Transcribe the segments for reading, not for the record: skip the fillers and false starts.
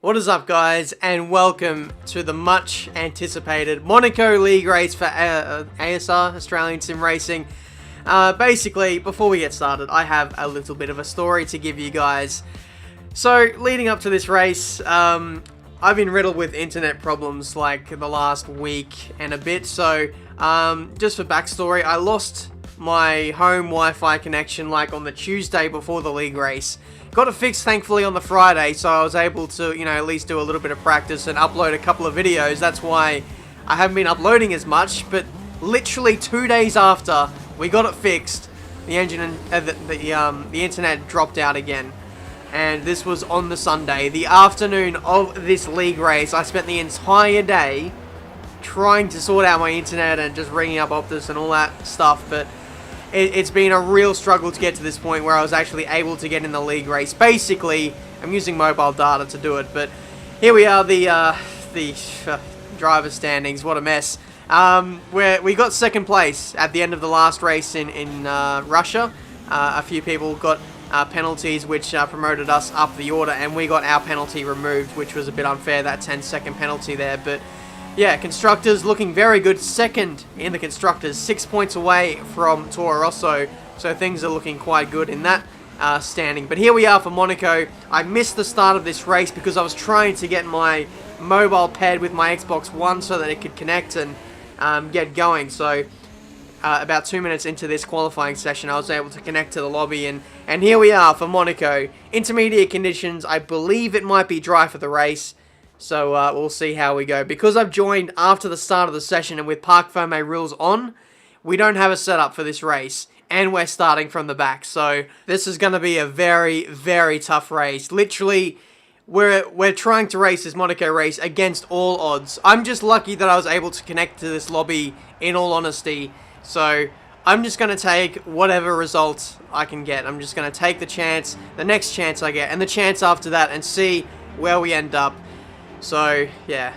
What is up, guys, and welcome to the much anticipated Monaco League race for ASR, Australian Sim Racing. Basically, before we get started, I have a little bit of a story to give you guys. So, leading up to this race, I've been riddled with internet problems like the last week and a bit. So, just for backstory, I lost my home Wi-Fi connection like on the Tuesday before the league race. Got it fixed thankfully on the Friday, so I was able to, at least do a little bit of practice and upload a couple of videos. That's why I haven't been uploading as much, but literally 2 days after we got it fixed, the engine and the internet dropped out again. And this was on the Sunday, the afternoon of this league race. I spent the entire day trying to sort out my internet and just ringing up Optus and all that stuff, but it's been a real struggle to get to this point where I was actually able to get in the league race. Basically, I'm using mobile data to do it, but here we are, the driver standings. What a mess. Where we got second place at the end of the last race in Russia. A few people got penalties which promoted us up the order, and we got our penalty removed, which was a bit unfair, that 10-second penalty there. But yeah, Constructors looking very good. Second in the Constructors, 6 points away from Toro Rosso. So things are looking quite good in that standing. But here we are for Monaco. I missed the start of this race because I was trying to get my mobile paired with my Xbox One so that it could connect and get going. So about 2 minutes into this qualifying session, I was able to connect to the lobby. And here we are for Monaco. Intermediate conditions. I believe it might be dry for the race. So we'll see how we go. Because I've joined after the start of the session and with Parc Fermé rules on, we don't have a setup for this race. And we're starting from the back. So this is going to be a very, very tough race. Literally, we're trying to race this Monaco race against all odds. I'm just lucky that I was able to connect to this lobby, in all honesty. So I'm just going to take whatever result I can get. I'm just going to take the chance, the next chance I get, and the chance after that, and see where we end up. So, yeah,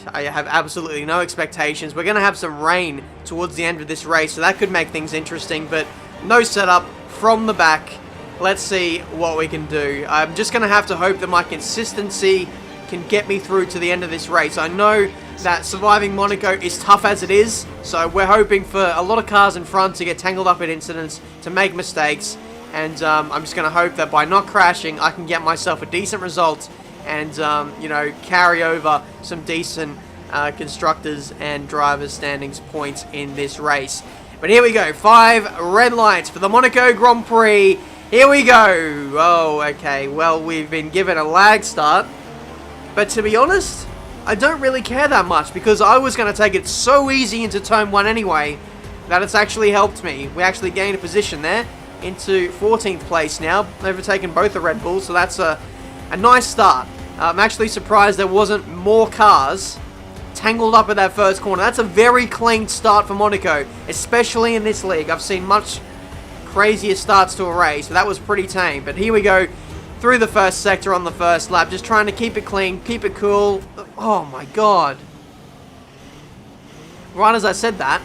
I have absolutely no expectations. We're going to have some rain towards the end of this race, so that could make things interesting, but no setup from the back. Let's see what we can do. I'm just going to have to hope that my consistency can get me through to the end of this race. I know that surviving Monaco is tough as it is, so we're hoping for a lot of cars in front to get tangled up in incidents, to make mistakes, and I'm just going to hope that by not crashing, I can get myself a decent result and, carry over some decent constructors and drivers standings points in this race. But here we go, 5 red lights for the Monaco Grand Prix. Here we go. Oh, okay, well, we've been given a lag start, but to be honest, I don't really care that much because I was going to take it so easy into turn 1 anyway that it's actually helped me. We actually gained a position there into 14th place now, overtaken both the Red Bulls, so that's a nice start. I'm actually surprised there wasn't more cars tangled up at that first corner. That's a very clean start for Monaco, especially in this league. I've seen much crazier starts to a race, but that was pretty tame. But here we go through the first sector on the first lap, just trying to keep it clean, keep it cool. Oh my god. Right as I said that,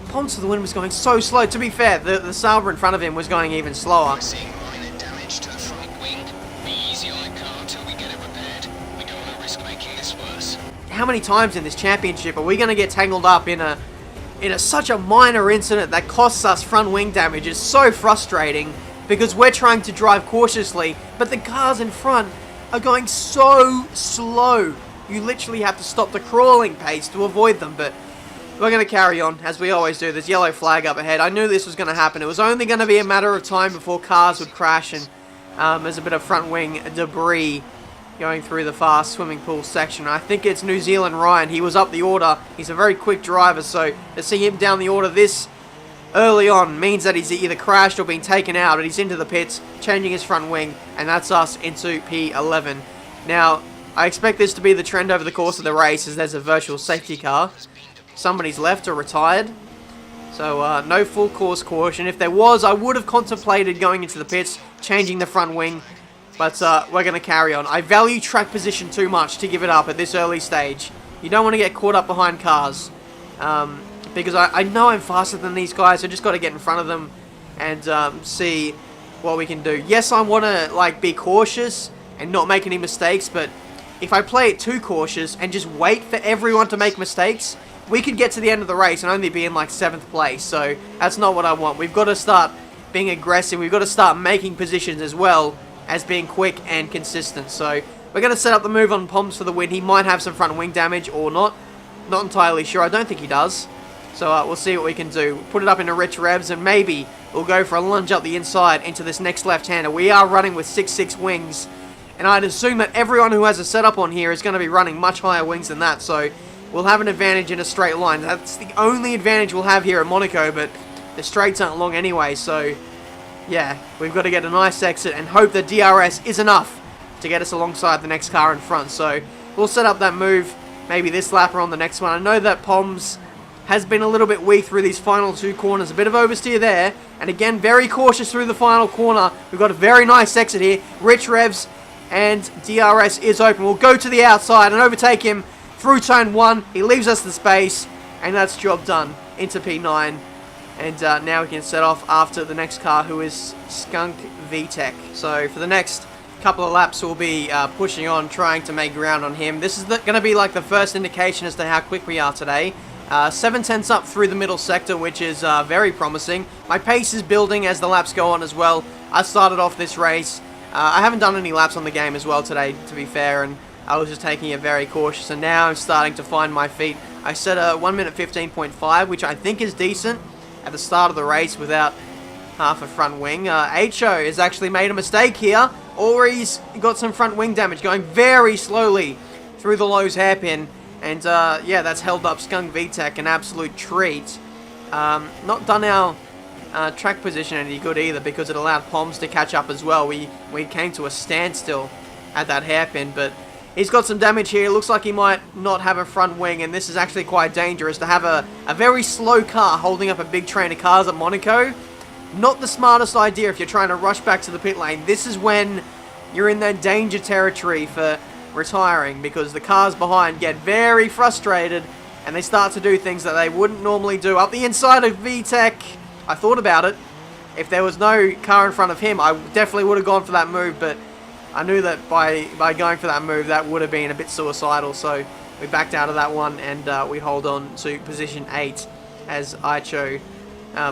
Ponce to the Wind was going so slow. To be fair, the Sauber in front of him was going even slower. How many times in this championship are we going to get tangled up in such a minor incident that costs us front wing damage? It's so frustrating because we're trying to drive cautiously, but the cars in front are going so slow. You literally have to stop the crawling pace to avoid them, but we're going to carry on as we always do. There's yellow flag up ahead. I knew this was going to happen. It was only going to be a matter of time before cars would crash, and there's a bit of front wing debris going through the fast swimming pool section. I think it's New Zealand Ryan. He was up the order. He's a very quick driver, so to see him down the order this early on means that he's either crashed or been taken out, and he's into the pits, changing his front wing, and that's us into P11. Now, I expect this to be the trend over the course of the race, as there's a virtual safety car. Somebody's left or retired, so no full course caution. If there was, I would have contemplated going into the pits, changing the front wing, but we're going to carry on. I value track position too much to give it up at this early stage. You don't want to get caught up behind cars, because I know I'm faster than these guys. I just got to get in front of them and see what we can do. Yes, I want to be cautious and not make any mistakes, but if I play it too cautious and just wait for everyone to make mistakes, we could get to the end of the race and only be in like 7th place, so that's not what I want. We've got to start being aggressive, we've got to start making positions as well as being quick and consistent. So we're going to set up the move on Poms for the win. He might have some front wing damage or not. Not entirely sure. I don't think he does. So we'll see what we can do. Put it up into rich revs and maybe we'll go for a lunge up the inside into this next left-hander. We are running with 6.6 wings. And I'd assume that everyone who has a setup on here is going to be running much higher wings than that. So we'll have an advantage in a straight line. That's the only advantage we'll have here at Monaco. But the straights aren't long anyway. So yeah, we've got to get a nice exit and hope that DRS is enough to get us alongside the next car in front. So we'll set up that move maybe this lap or on the next one. I know that Poms has been a little bit weak through these final 2 corners. A bit of oversteer there. And again, very cautious through the final corner. We've got a very nice exit here. Rich revs and DRS is open. We'll go to the outside and overtake him through turn 1. He leaves us the space and that's job done into P9. And now we can set off after the next car, who is Skunk VTech. So for the next couple of laps, we'll be pushing on, trying to make ground on him. This is going to be like the first indication as to how quick we are today. 7/10 up through the middle sector, which is very promising. My pace is building as the laps go on as well. I started off this race. I haven't done any laps on the game as well today, to be fair, and I was just taking it very cautious. And now I'm starting to find my feet. I set a 1 minute 15.5, which I think is decent at the start of the race without half a front wing. HO has actually made a mistake here, or he's got some front wing damage, going very slowly through the Lowe's hairpin. And yeah, that's held up Skunk VTech an absolute treat. Not done our track position any good either, because it allowed Poms to catch up as well. We came to a standstill at that hairpin, but he's got some damage here. Looks like he might not have a front wing, and this is actually quite dangerous to have a very slow car holding up a big train of cars at Monaco. Not the smartest idea if you're trying to rush back to the pit lane. This is when you're in that danger territory for retiring, because the cars behind get very frustrated and they start to do things that they wouldn't normally do. Up the inside of VTech, I thought about it. If there was no car in front of him, I definitely would have gone for that move, but I knew that by going for that move, that would have been a bit suicidal, so we backed out of that one, and we hold on to position 8 as Icho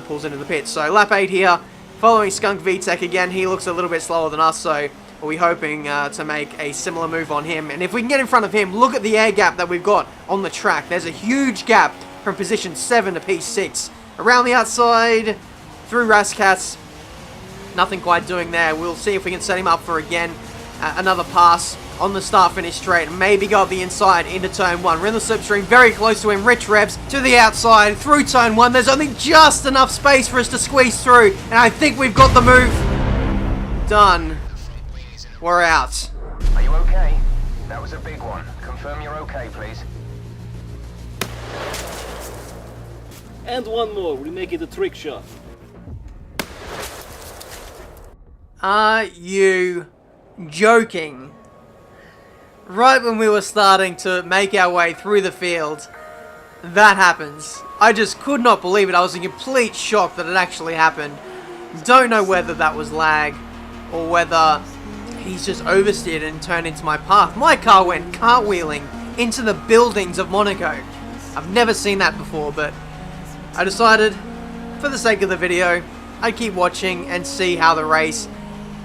pulls into the pits. So lap 8 here, following Skunk VTech again. He looks a little bit slower than us, so we're hoping to make a similar move on him. And if we can get in front of him, look at the air gap that we've got on the track. There's a huge gap from position 7 to P6. Around the outside, through Rascats. Nothing quite doing there. We'll see if we can set him up for again another pass on the start-finish straight, and maybe go up the inside into turn 1. We're in the slipstream, very close to him. Rich revs to the outside, through turn 1. There's only just enough space for us to squeeze through, and I think we've got the move done. We're out. Are you okay? That was a big one. Confirm you're okay, please. And one more, we make it a trick shot. Are you joking? Right when we were starting to make our way through the field, that happens. I just could not believe it. I was in complete shock that it actually happened. Don't know whether that was lag or whether he's just oversteered and turned into my path. My car went cartwheeling into the buildings of Monaco. I've never seen that before, but I decided, for the sake of the video, I'd keep watching and see how the race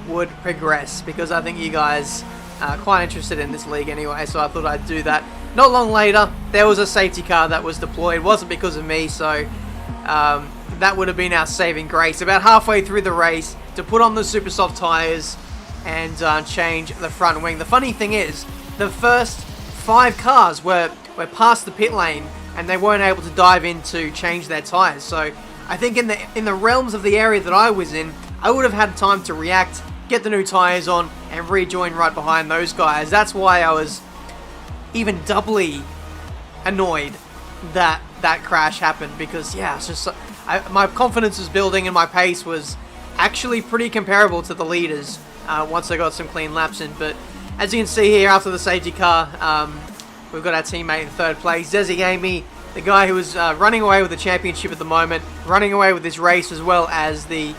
would progress, because I think you guys are quite interested in this league anyway, so I thought I'd do that. Not long later, there was a safety car that was deployed. It wasn't because of me, so that would have been our saving grace. About halfway through the race, to put on the super soft tyres and change the front wing. The funny thing is, the first 5 cars were past the pit lane, and they weren't able to dive in to change their tyres. So I think in the realms of the area that I was in, I would have had time to react, get the new tyres on, and rejoin right behind those guys. That's why I was even doubly annoyed that that crash happened, because yeah, it's just my confidence was building and my pace was actually pretty comparable to the leaders once I got some clean laps in. But as you can see here, after the safety car, we've got our teammate in 3rd place, Desi Amy, the guy who is running away with the championship at the moment, running away with this race as well as the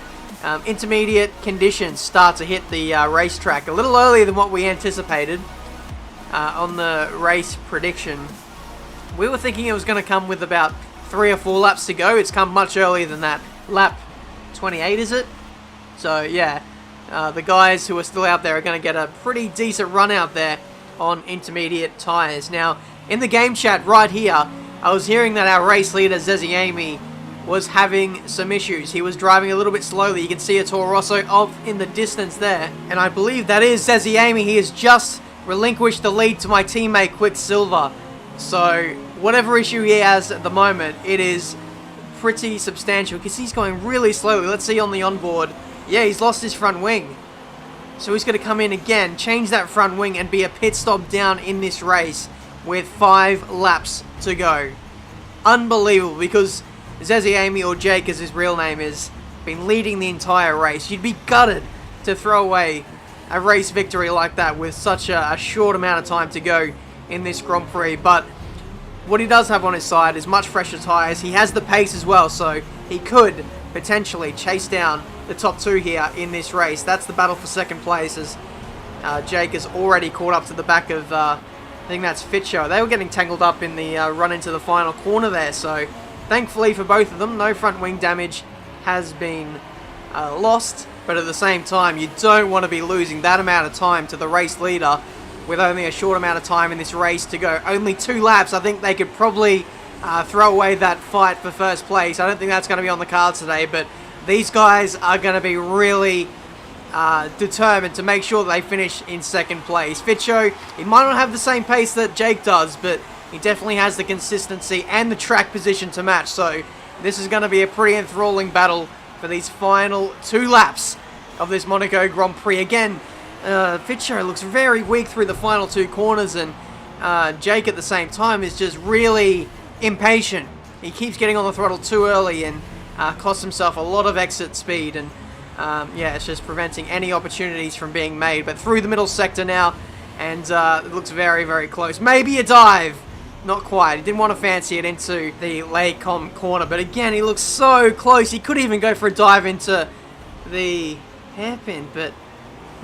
intermediate conditions start to hit the racetrack a little earlier than what we anticipated on the race prediction. We were thinking it was going to come with about 3 or 4 laps to go. It's come much earlier than that. Lap 28, is it? So, yeah, the guys who are still out there are going to get a pretty decent run out there on intermediate tyres. Now, in the game chat right here, I was hearing that our race leader, Zeziami, was having some issues. He was driving a little bit slowly. You can see a Toro Rosso off in the distance there. And I believe that is Zeziami. He has just relinquished the lead to my teammate, Quicksilver. So, whatever issue he has at the moment, it is pretty substantial because he's going really slowly. Let's see on the onboard. Yeah, he's lost his front wing. So he's going to come in again, change that front wing, and be a pit stop down in this race with 5 laps to go. Unbelievable, because Zeziami, or Jake as his real name is, been leading the entire race. You'd be gutted to throw away a race victory like that with such a short amount of time to go in this Grand Prix. But what he does have on his side is much fresher tyres. He has the pace as well, so he could potentially chase down the top 2 here in this race. That's the battle for second place, as Jake has already caught up to the back of, I think that's Fitcho. They were getting tangled up in the run into the final corner there, so thankfully for both of them, no front wing damage has been lost. But at the same time, you don't want to be losing that amount of time to the race leader with only a short amount of time in this race to go. Only 2 laps. I think they could probably throw away that fight for first place. I don't think that's going to be on the cards today, but these guys are going to be really determined to make sure that they finish in second place. Fitcho, he might not have the same pace that Jake does, but he definitely has the consistency and the track position to match. So this is going to be a pretty enthralling battle for these final 2 laps of this Monaco Grand Prix. Again, Fitcho looks very weak through the final 2 corners, and Jake at the same time is just really impatient. He keeps getting on the throttle too early and costs himself a lot of exit speed, and yeah, it's just preventing any opportunities from being made. But through the middle sector now, and it looks very, very close. Maybe a dive. Not quite. He didn't want to fancy it into the Laycom corner, but again, he looks so close. He could even go for a dive into the hairpin, but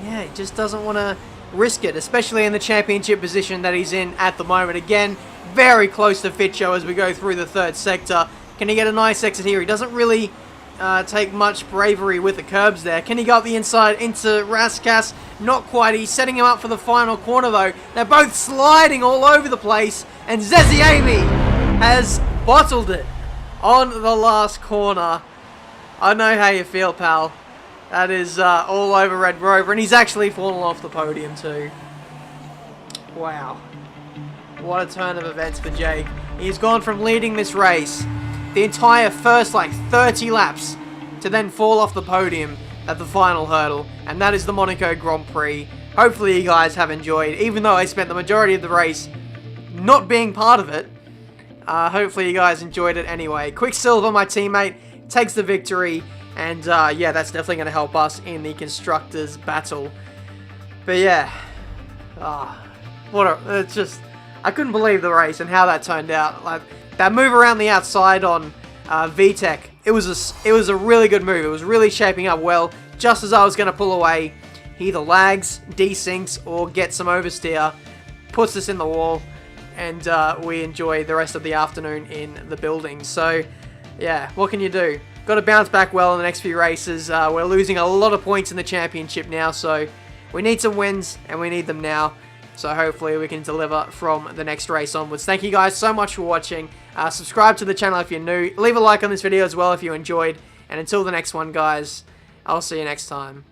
yeah, he just doesn't want to risk it, especially in the championship position that he's in at the moment. Again, very close to Fitcho as we go through the 3rd sector. Can he get a nice exit here? He doesn't really take much bravery with the curbs there. Can he go up the inside into Raskas? Not quite. He's setting him up for the final corner, though. They're both sliding all over the place, and Zeziami has bottled it on the last corner. I know how you feel, pal. That is all over Red Rover, and he's actually fallen off the podium too. Wow. What a turn of events for Jake. He's gone from leading this race the entire first 30 laps to then fall off the podium at the final hurdle, and that is the Monaco Grand Prix. Hopefully you guys have enjoyed, even though I spent the majority of the race not being part of it. Hopefully you guys enjoyed it anyway. Quicksilver, my teammate, takes the victory, and yeah, that's definitely going to help us in the Constructors battle. But yeah, it's just, I couldn't believe the race and how that turned out. Like, that move around the outside on VTEC, it was a really good move. It was really shaping up well. Just as I was going to pull away, he either lags, desyncs, or gets some oversteer, puts us in the wall, and we enjoy the rest of the afternoon in the building. So yeah, what can you do? Got to bounce back well in the next few races. We're losing a lot of points in the championship now, so we need some wins, and we need them now. So hopefully we can deliver from the next race onwards. Thank you guys so much for watching. Subscribe to the channel if you're new. Leave a like on this video as well if you enjoyed. And until the next one, guys, I'll see you next time.